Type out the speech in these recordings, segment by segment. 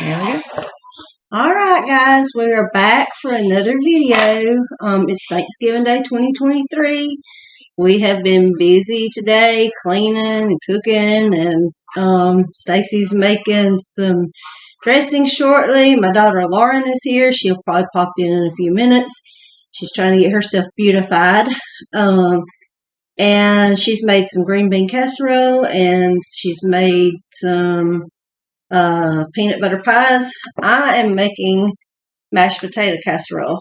There we go. Alright guys, we are back for another video. It's Thanksgiving Day 2023. We have been busy today cleaning and cooking, and Stacy's making some dressing shortly. My daughter Lauren is here. She'll probably pop in a few minutes. She's trying to get herself beautified. And she's made some green bean casserole, and she's made some peanut butter pies. I am making mashed potato casserole.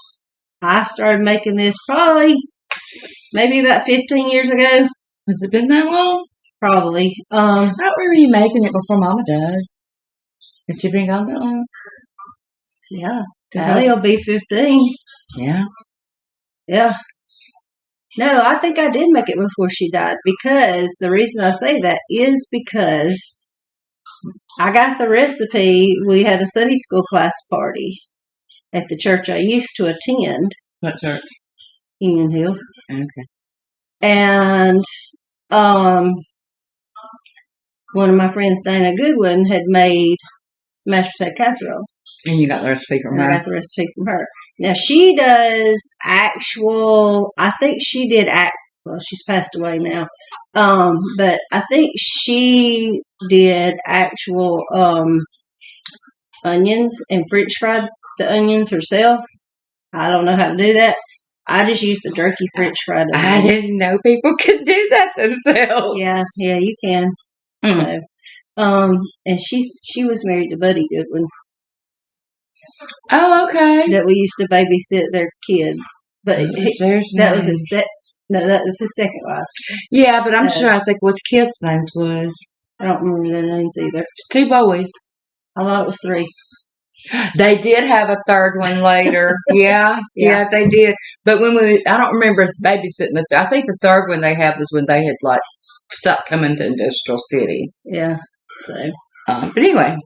I started making this probably maybe about 15 years ago. Has it been that long? Probably. I don't remember you making it before Mama died. Has she been gone that long? Yeah. It'll be 15. Yeah. Yeah. No, I think I did make it before she died, because the reason I say that is because I got the recipe. We had a Sunday school class party at the church I used to attend. What church? Union Hill. Okay. And one of my friends, Dana Goodwin, had made mashed potato casserole. And you got the recipe from her? I got the recipe from her. Now, she does actual, I think she did, well, she's passed away now. But I think she did actual onions and French fried the onions herself. I don't know how to do that. I just use the jerky French fried onions. I didn't know people could do that themselves. Yeah, you can. So, and she was married to Buddy Goodwin. Oh, okay. That we used to babysit their kids. But that was his second wife. Yeah, but I'm sure I think what the kids' names was. I don't remember their names either. It's 2 boys. I thought it was 3. They did have a third one later. Yeah, they did. But when I don't remember babysitting I think the third one they had was when they had like stopped coming to Industrial City. Yeah. So. But anyway.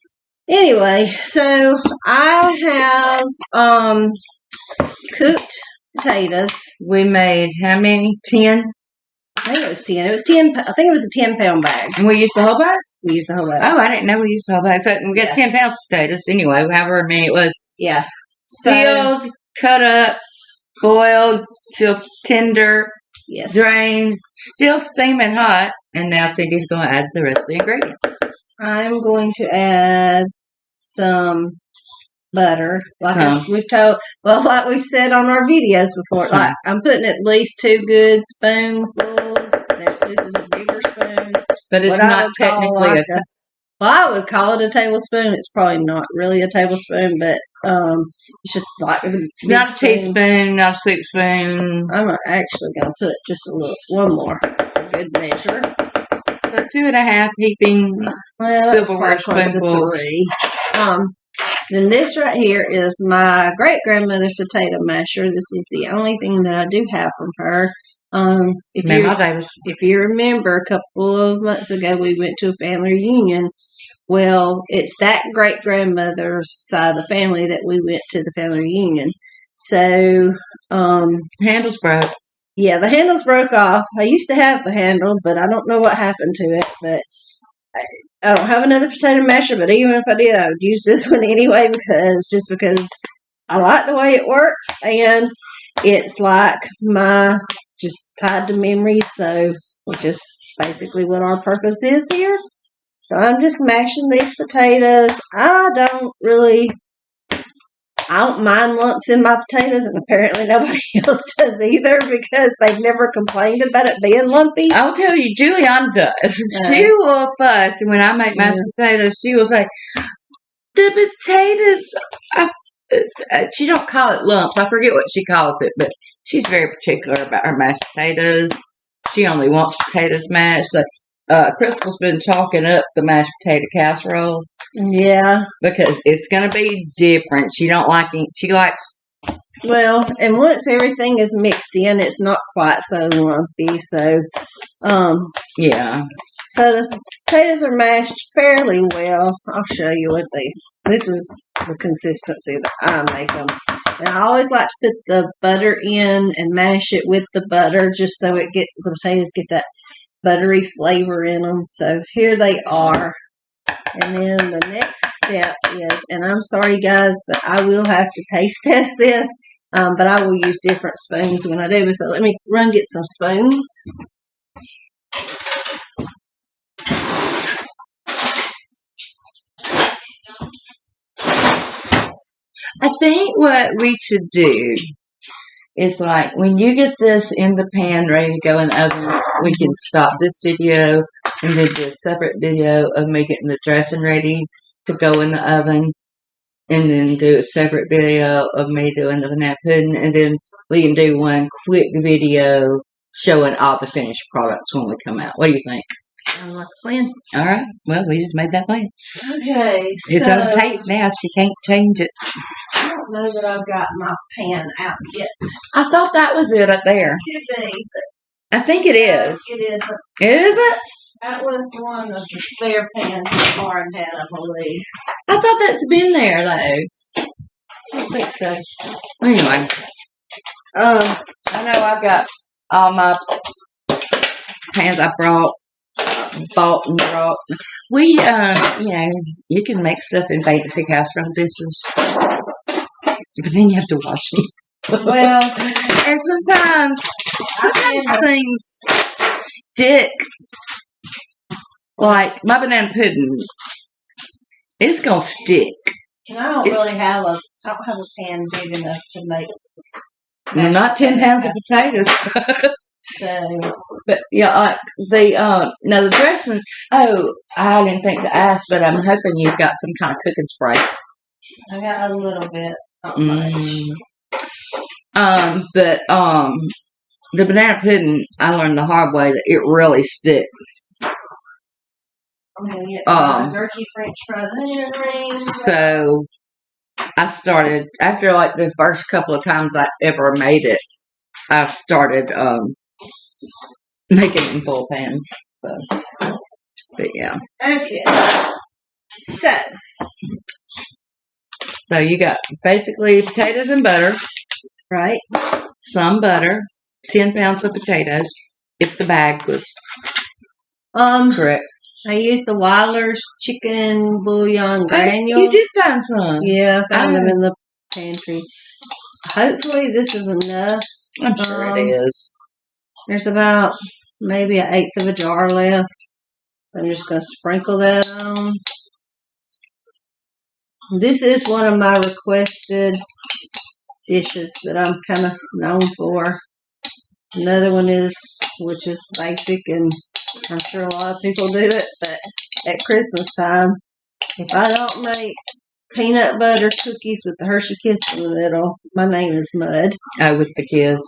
So I have cooked potatoes. We made how many? 10? I think it was 10. It was 10. I think it was a 10-pound bag. And we used the whole bag? We used the whole bag. Oh, I didn't know we used the whole bag. So we got 10 pounds of potatoes anyway, however many it was. Yeah. Peeled, cut up, boiled till tender, drained, still steaming hot. And now Cindy's going to add the rest of the ingredients. I'm going to add some butter, like we've said on our videos before. Like I'm putting at least 2 good spoonfuls. This is a bigger spoon, but it's not technically I would call it a tablespoon. It's probably not really a tablespoon, but it's just like it's not a teaspoon, not a soup spoon. I'm actually going to put just one more for good measure. So 2.5 heaping silverware spoonfuls. 3. Then this right here is my great-grandmother's potato masher. This is the only thing that I do have from her. If you remember, a couple of months ago, we went to a family reunion. Well, it's that great-grandmother's side of the family that we went to the family reunion. So, handles broke. Yeah, the handles broke off. I used to have the handle, but I don't know what happened to it. But I don't have another potato masher, but even if I did, I would use this one anyway because I like the way it works, and it's like just tied to memory, which is basically what our purpose is here. So I'm just mashing these potatoes. I don't mind lumps in my potatoes, and apparently nobody else does either because they've never complained about it being lumpy. I'll tell you, Juliana does. She will fuss, and when I make mashed potatoes, she will say, the potatoes, she don't call it lumps. I forget what she calls it, but she's very particular about her mashed potatoes. She only wants potatoes mashed. So Crystal's been chalking up the mashed potato casserole. Yeah. Because it's going to be different. She likes... Well, and once everything is mixed in, it's not quite so lumpy. So, yeah. So the potatoes are mashed fairly well. I'll show you this is the consistency that I make them. And I always like to put the butter in and mash it with the butter just so the potatoes get that buttery flavor in them. So here they are. And then the next step is, and I'm sorry guys, but I will have to taste test this, but I will use different spoons when I do it. So let me run get some spoons. I think what we should do is like when you get this in the pan ready to go in the oven, we can stop this video and then do a separate video of me getting the dressing ready to go in the oven, and then do a separate video of me doing the banana pudding, and then we can do one quick video showing all the finished products when we come out. What do you think? I like the plan. All right. Well, we just made that plan. Okay, It's on tape now. She can't change it. I don't know that I've got my pan out yet. I thought that was it up there. Could be, but I think it is. it isn't. Is it? That was one of the spare pans that Lauren had, I believe. I thought that's been there though. I don't think so. Anyway, I know I've got all my pans I bought and brought. We, you know, you can make stuff in fancy casserole dishes, but then you have to wash them. Well, and sometimes things stick. Like my banana pudding, it's gonna stick. And I don't really have I don't have a pan big enough to make Not 10 pounds of potatoes. So, but yeah, like now the dressing. Oh, I didn't think to ask, but I'm hoping you've got some kind of cooking spray. I got a little bit. Not much. But the banana pudding, I learned the hard way that it really sticks. I'm gonna get my turkey French fries onion rings. So I started after like the first couple of times I ever made it. I started making it in full pans. So, but yeah. Okay. So you got basically potatoes and butter. Right. Some butter. 10 pounds of potatoes. If the bag was correct. I used the Weiler's chicken bouillon granules. You did find some. Yeah, I found them in the pantry. Hopefully this is enough. I'm sure it is. There's about maybe 1/8 of a jar left. So I'm just going to sprinkle that on. This is one of my requested dishes that I'm kind of known for. Another one which is basic, and I'm sure a lot of people do it, but at Christmas time, if I don't make peanut butter cookies with the Hershey Kiss in the middle, my name is Mud. Oh, with the kids?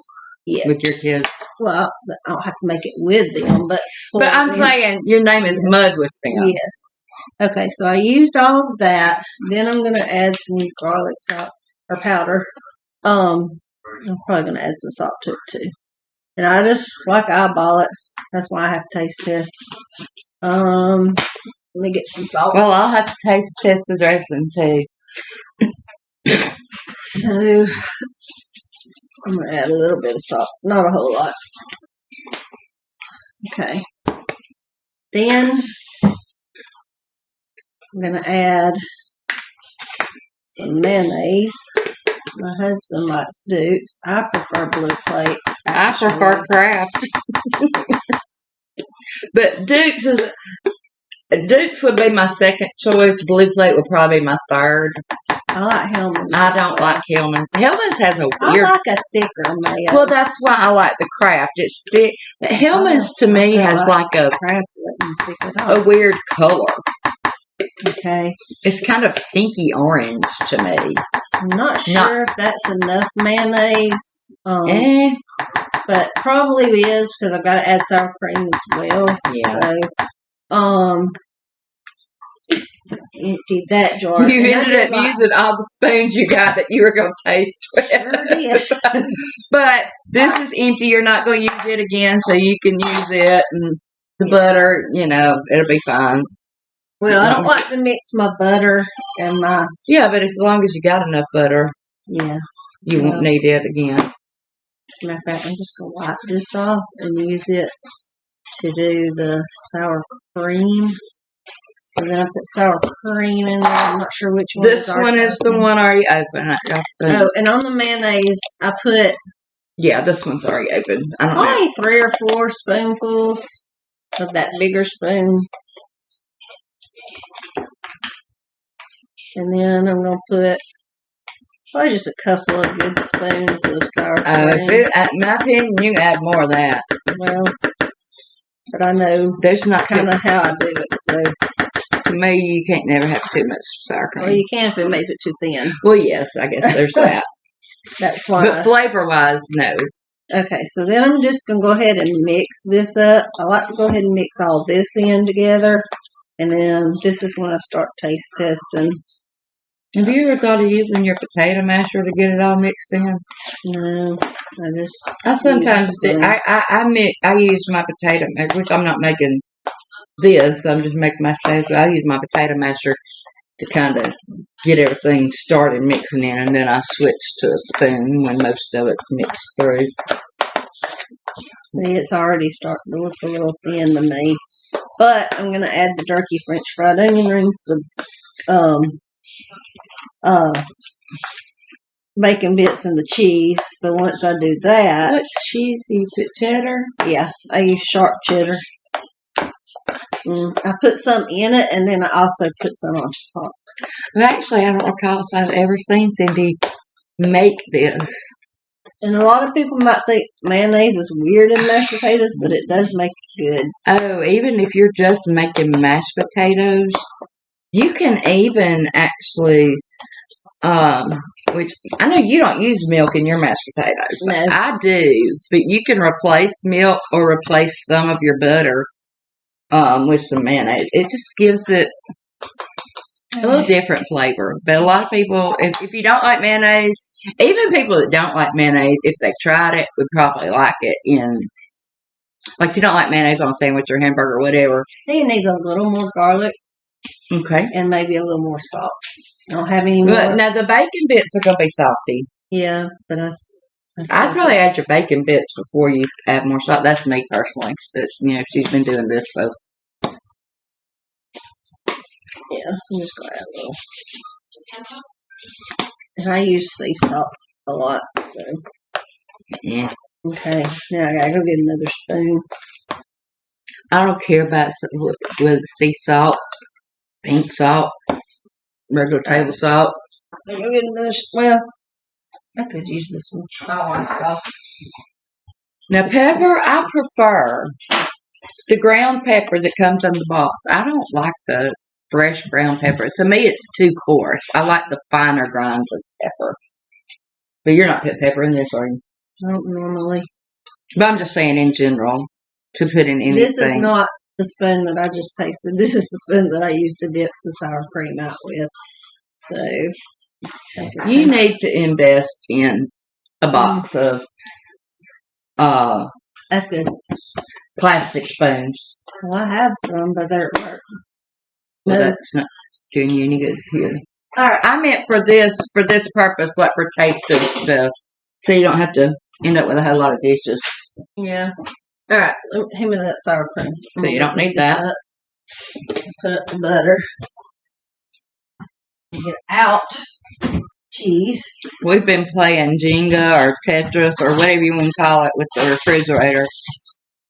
Yeah. With your kids? Well, I don't have to make it with them, but I'm saying your name is Mud with them. Yes. Okay, so I used all of that. Then I'm going to add some garlic salt or powder. I'm probably going to add some salt to it too. And I just eyeball it. That's why I have to taste test. Let me get some salt. Well, I'll have to taste test the dressing too. So I'm going to add a little bit of salt. Not a whole lot. Okay. Then I'm going to add some mayonnaise. My husband likes Duke's. I prefer Blue Plate. Actually. I prefer Kraft. But Duke's would be my second choice. Blue Plate would probably be my third. I like Hellman's. I don't like Hellman's. Hellman's has a weird. I like a thicker mayo. Well, that's why I like the Kraft. It's thick. But Hellman's to me has like a Kraft wouldn't thick at all. A weird color. Okay. It's kind of pinky orange to me. I'm not sure if that's enough mayonnaise. But probably is because I've got to add sour cream as well. Yeah. So, empty that jar. You ended up using all the spoons you got that you were going to taste with. Sure did. But this is empty. You're not going to use it again, so you can use it. And the butter, it'll be fine. Well, I don't like to mix my butter and my... Yeah, but as long as you got enough butter, yeah, you won't need it again. As a matter of fact, I'm just going to wipe this off and use it to do the sour cream. So then I put sour cream in there. I'm not sure which one. This one is the one already open. Oh, and on the mayonnaise, I put... Yeah, this one's already open. I don't know. Only 3 or 4 spoonfuls of that bigger spoon. And then I'm going to put probably just a couple of good spoons of sour cream. In my opinion, you can add more of that. Well, but I know there's not kind of how I do it. So to me, you can't never have too much sour cream. Well, you can if it makes it too thin. Well, yes, I guess there's that. That's why. But flavor-wise, no. Okay, so then I'm just going to go ahead and mix this up. I like to go ahead and mix all this in together. And then this is when I start taste testing. Have you ever thought of using your potato masher to get it all mixed in? No, I sometimes do. I use my potato masher, which I'm not making this. I'm just making my potatoes. But I use my potato masher to kind of get everything started mixing in, and then I switch to a spoon when most of it's mixed through. See, it's already starting to look a little thin to me. But I'm going to add the turkey French fried onion rings, the bacon bits, and the cheese. So once I do that... What cheese do you put? Cheddar? Yeah, I use sharp cheddar. I put some in it, and then I also put some on top. Well, actually, I don't recall if I've ever seen Cindy make this. And a lot of people might think mayonnaise is weird in mashed potatoes, but it does make it good. Oh, even if you're just making mashed potatoes, you can even actually, which I know you don't use milk in your mashed potatoes. No. I do, but you can replace milk or replace some of your butter with some mayonnaise. It just gives it a little different flavor. But a lot of people, if you don't like mayonnaise, even people that don't like mayonnaise, if they tried it, would probably like it in, like if you don't like mayonnaise on a sandwich or hamburger or whatever. I think it needs a little more garlic. Okay. And maybe a little more salt. I don't have any more. But now the bacon bits are going to be salty. Yeah, but I'd probably add your bacon bits before you add more salt. That's me personally. But, she's been doing this, so. Yeah, I'm just going to add a little. And I use sea salt a lot, so. Yeah. Okay, now I got to go get another spoon. I don't care about with sea salt, pink salt, regular table salt. I'll go get another. Well, I could use this one. Oh, I forgot. Now, pepper, I prefer the ground pepper that comes in the box. I don't like the fresh ground pepper. To me, it's too coarse. I like the finer grinds of pepper. But you're not putting pepper in this, are you? I don't normally. But I'm just saying in general, to put in anything. This is not the spoon that I just tasted. This is the spoon that I used to dip the sour cream out with. So, you need to invest in a box of that's good. Plastic spoons. Well, I have some, but they're Well, that's not doing you any good here. All right. I meant for this purpose, like for tasting stuff, so you don't have to end up with a whole lot of dishes. Yeah. All right. Hand me that sour cream. So you don't need that. Put up the butter. Get out cheese. We've been playing Jenga or Tetris or whatever you want to call it with the refrigerator,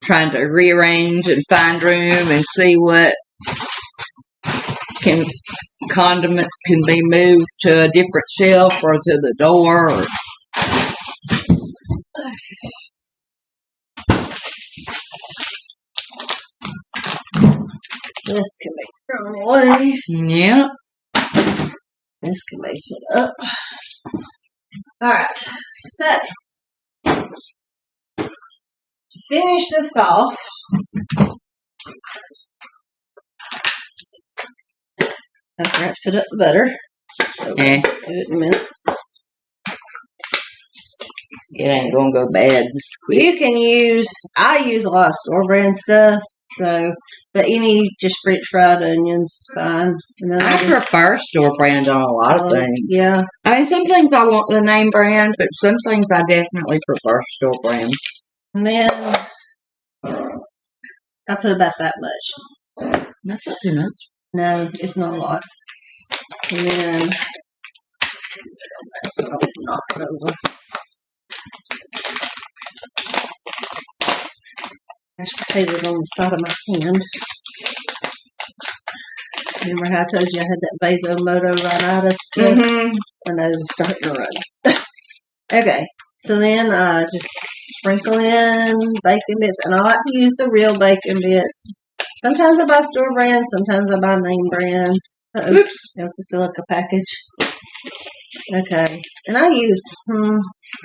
trying to rearrange and find room and see what condiments can be moved to a different shelf or to the door. This can be thrown away. Yeah. This can be put up. Alright, so to finish this off, I forgot to put up the butter. Yeah. Do it in a minute. It ain't gonna go bad. You can use, I use a lot of store brand stuff. So, but any just French fried onions, fine. And then I prefer store brand on a lot of things. Yeah. I mean, some things I want the name brand, but some things I definitely prefer store brand. And then I put about that much. That's not too much. No, it's not a lot. And then that's what I'll knock it over. Mashed potatoes on the side of my hand. Remember how I told you I had that vasomotor rhinitis stuff? Mm-hmm. My nose is starting to run. Okay, so then just sprinkle in bacon bits, and I like to use the real bacon bits. Sometimes I buy store brand, sometimes I buy name brand. Oops. With the silica package. Okay, and I use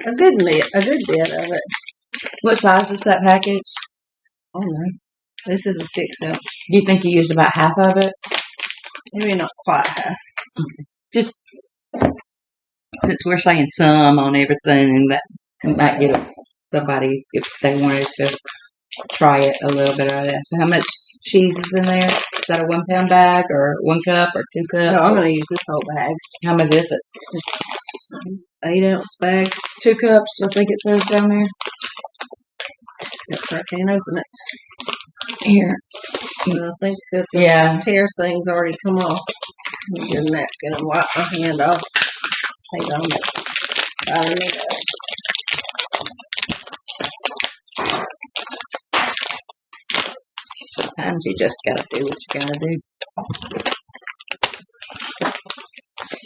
a good bit of it. What size is that package? Oh no, this is a 6 ounce. Do you think you used about half of it? Maybe not quite half. Just since we're saying some on everything, that might get somebody if they wanted to try it a little bit of that. So how much cheese is in there? Is that a 1 pound bag or 1 cup or 2 cups? No, I'm going to use this whole bag. How much is it? This 8 ounce bag. 2 cups, I think it says down there. Except for I can't open it. Here. And I think that the tear thing's already come off. Let me get a napkin and wipe my hand off. Hang on, that's bothering me up. Sometimes you just gotta do what you gotta do.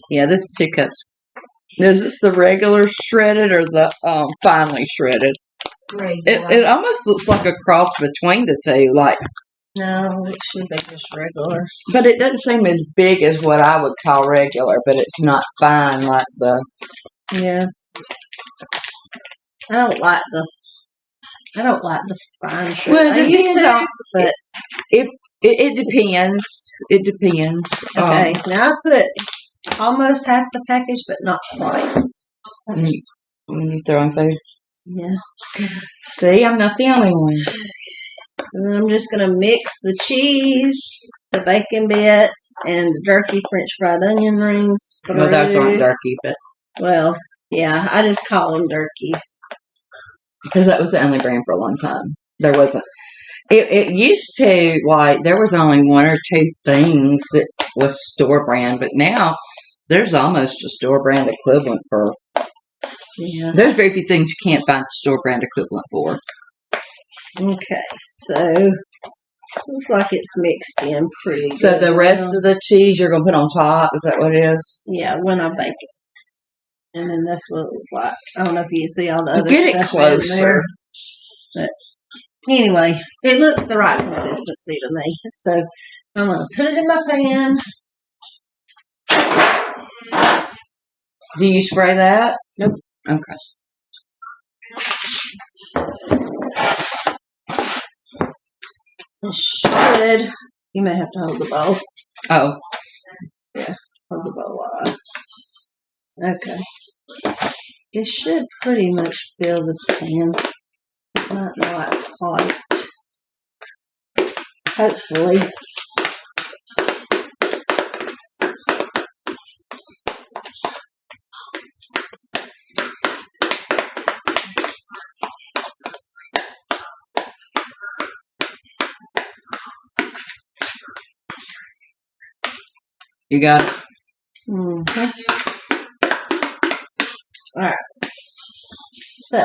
Yeah, this is 2 cups. Is this the regular shredded or the finely shredded? It almost looks like a cross between the two, like. No, it should be just regular. But it doesn't seem as big as what I would call regular, but it's not fine like the. Yeah. I don't like the fine shredded. Well, I used to, but it depends. It depends. Okay, now I put almost half the package, but not quite. When you throwing food. Yeah. See, I'm not the only one. So then I'm just going to mix the cheese, the bacon bits, and the jerky French fried onion rings through. Well, those aren't jerky, but. Well, yeah, I just call them jerky. Because that was the only brand for a long time. There wasn't. It used to, like, there was only 1 or 2 things that was store brand, but now there's almost a store brand equivalent for. Yeah. There's very few things you can't find a store brand equivalent for. Okay, so looks like it's mixed in pretty good. So the rest of the cheese you're going to put on top, is that what it is? Yeah, when I bake it. And then that's what it looks like. I don't know if you see all the other Get it stuff in there. closer. But anyway, it looks the right consistency to me. So I'm going to put it in my pan. Do you spray that? Nope. Okay. It should. You may have to hold the bowl. Oh. Yeah, hold the bowl while Okay. It should pretty much fill this pan. Not quite. Hopefully. You got it? Mm-hmm. Alright. So,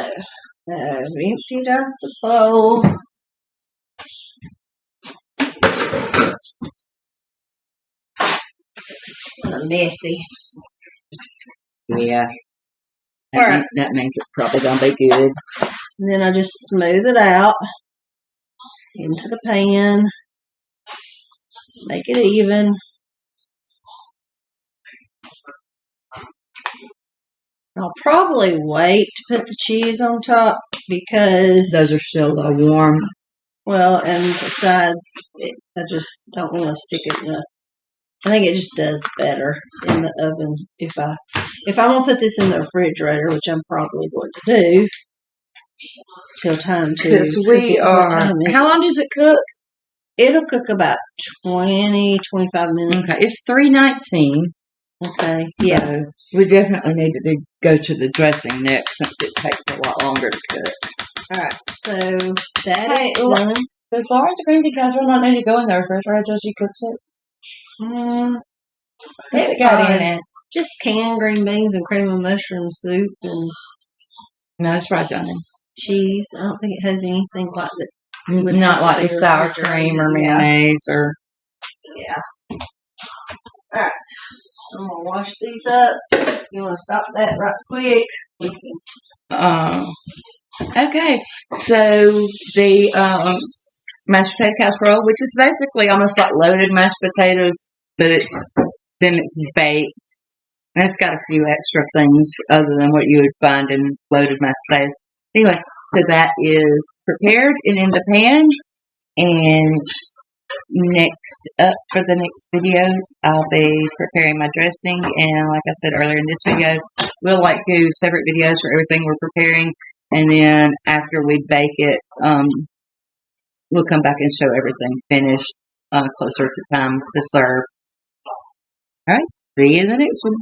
I've emptied out the bowl. Kind of messy. Yeah. That means it's probably going to be good. And then I just smooth it out into the pan. Make it even. I'll probably wait to put the cheese on top because those are still a little warm. Well, and besides, I just don't want to stick it in the. I think it just does better in the oven if I'm gonna put this in the refrigerator, which I'm probably going to do till time to. Because we are. How long does it cook? It'll cook about 20, 25 minutes. Okay, it's 3:19. Okay, yeah. So we definitely need to go to the dressing next since it takes a lot longer to cook. All right, so that is done. Does Lauren's green bean casserole not need to go in the refrigerator until she cooks it? What's it got in it? Just canned green beans and cream of mushroom soup and No, it's fried onions. Cheese. I don't think it has anything like that. Not like the sour cream or mayonnaise or. Yeah. All right. I'm gonna wash these up. You want to stop that right quick? Okay. So the mashed potato casserole, which is basically almost like loaded mashed potatoes, but it's baked. And it's got a few extra things other than what you would find in loaded mashed potatoes. Anyway, so that is prepared and in the pan. And next up for the next video, I'll be preparing my dressing. And like I said earlier in this video, we'll do separate videos for everything we're preparing. And then after we bake it, we'll come back and show everything finished closer to time to serve. All right, see you in the next one.